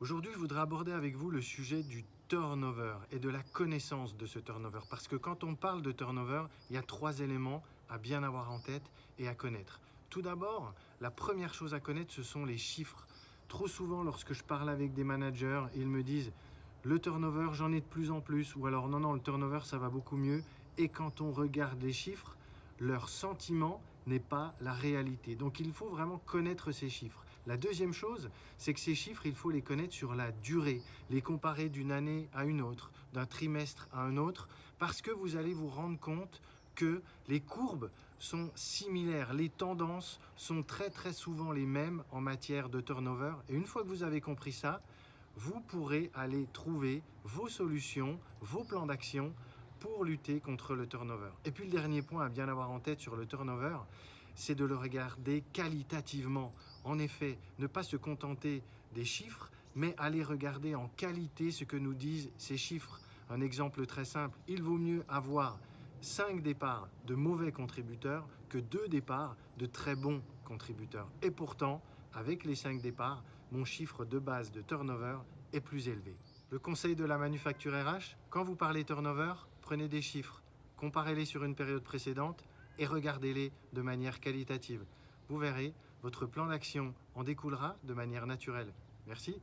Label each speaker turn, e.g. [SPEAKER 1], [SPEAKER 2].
[SPEAKER 1] Aujourd'hui, je voudrais aborder avec vous le sujet du turnover et de la connaissance de ce turnover. Parce que quand on parle de turnover, il y a 3 éléments à bien avoir en tête et à connaître. Tout d'abord, la première chose à connaître, ce sont les chiffres. Trop souvent, lorsque je parle avec des managers, ils me disent le turnover, j'en ai de plus en plus, ou alors non, le turnover, ça va beaucoup mieux. Et quand on regarde les chiffres, leur sentiment n'est pas la réalité. Donc il faut vraiment connaître ces chiffres. La deuxième chose, c'est que ces chiffres, il faut les connaître sur la durée, les comparer d'une année à une autre, d'un trimestre à un autre, parce que vous allez vous rendre compte que les courbes sont similaires, les tendances sont très souvent les mêmes en matière de turnover. Et une fois que vous avez compris ça, vous pourrez aller trouver vos solutions, vos plans d'action pour lutter contre le turnover. Et puis le dernier point à bien avoir en tête sur le turnover, c'est de le regarder qualitativement. En effet, ne pas se contenter des chiffres, mais aller regarder en qualité ce que nous disent ces chiffres. Un exemple très simple, il vaut mieux avoir 5 départs de mauvais contributeurs que 2 départs de très bons contributeurs. Et pourtant, avec les 5 départs, mon chiffre de base de turnover est plus élevé. Le conseil de la manufacture RH, quand vous parlez turnover, prenez des chiffres, comparez-les sur une période précédente et regardez-les de manière qualitative. Vous verrez, votre plan d'action en découlera de manière naturelle. Merci.